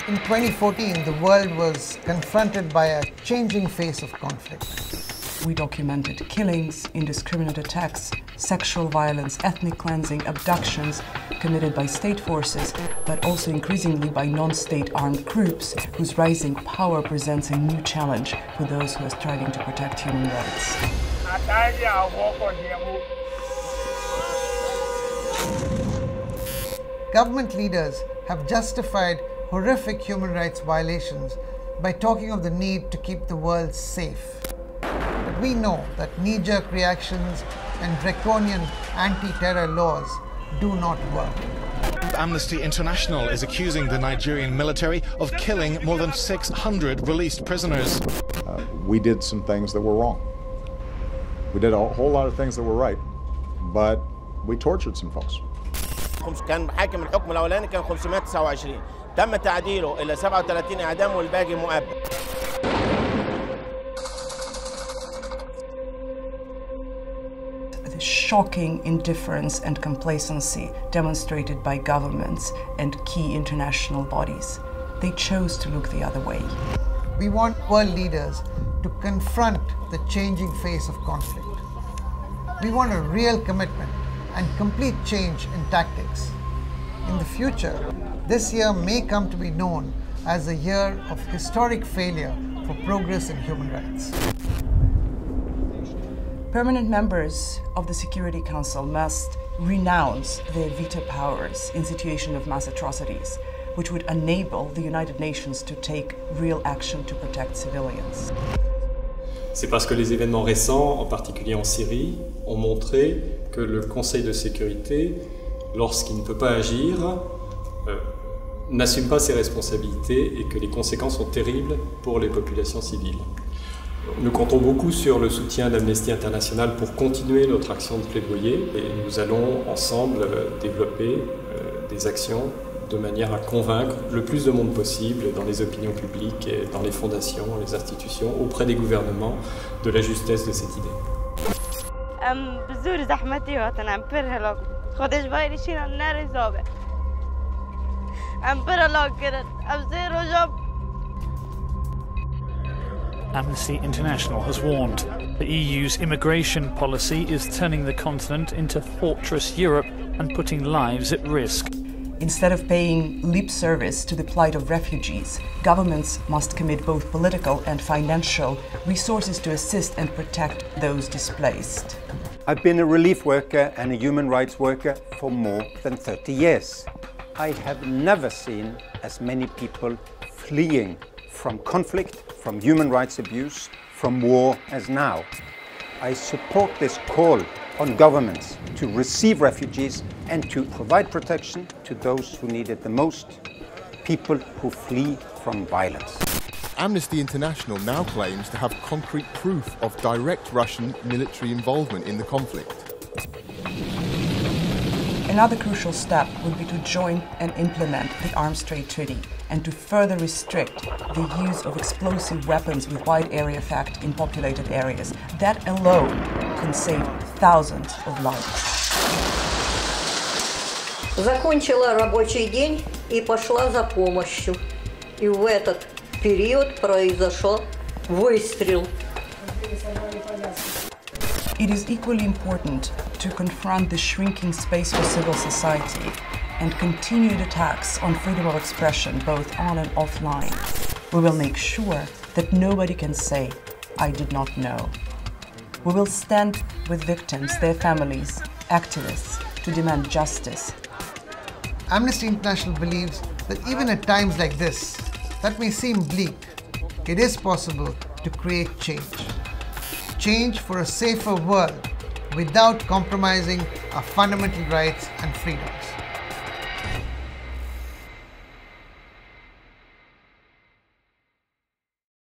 In 2014, the world was confronted by a changing face of conflict. We documented killings, indiscriminate attacks, sexual violence, ethnic cleansing, abductions committed by state forces, but also increasingly by non-state armed groups whose rising power presents a new challenge for those who are striving to protect human rights. Government leaders have justified horrific human rights violations by talking of the need to keep the world safe. But we know that knee-jerk reactions and draconian anti-terror laws do not work. Amnesty International is accusing the Nigerian military of killing more than 600 released prisoners. We did some things that were wrong. We did a whole lot of things that were right, but we tortured some folks. كان حاكم الحكم الأولاني كان 529 تم تعديله إلى 37 إعدام والباقي مؤبد. The shocking indifference and complacency demonstrated by governments and key international bodies. They chose to look the other way. We want world leaders to confront the changing face of conflict. We want a real commitment and complete change in tactics. In the future, this year may come to be known as a year of historic failure for progress in human rights. Permanent members of the Security Council must renounce their veto powers in situation of mass atrocities, which would enable the United Nations to take real action to protect civilians. C'est parce que les événements récents, en particulier en Syrie, ont montré que le Conseil de sécurité, lorsqu'il ne peut pas agir, n'assume pas ses responsabilités et que les conséquences sont terribles pour les populations civiles. Nous comptons beaucoup sur le soutien d'Amnesty International pour continuer notre action de plaidoyer et nous allons ensemble développer des actions de manière à convaincre le plus de monde possible dans les opinions publiques, et dans les fondations, les institutions, auprès des gouvernements, de la justesse de cette idée. Amnesty International has warned the EU's immigration policy is turning the continent into Fortress Europe and putting lives at risk. Instead of paying lip service to the plight of refugees, governments must commit both political and financial resources to assist and protect those displaced. I've been a relief worker and a human rights worker for more than 30 years. I have never seen as many people fleeing from conflict, from human rights abuse, from war as now. I support this call on governments to receive refugees and to provide protection to those who need it the most, people who flee from violence. Amnesty International now claims to have concrete proof of direct Russian military involvement in the conflict. Another crucial step would be to join and implement the Arms Trade Treaty and to further restrict the use of explosive weapons with wide area effect in populated areas. That alone can save thousands of lives. Закончила рабочий день и пошла за помощью. И в этот период произошел выстрел. It is equally important to confront the shrinking space for civil society and continued attacks on freedom of expression, both on and offline. We will make sure that nobody can say, "I did not know." We will stand with victims, their families, activists, to demand justice. Amnesty International believes that even at times like this, that may seem bleak, it is possible to create change. Change for a safer world without compromising our fundamental rights and freedoms.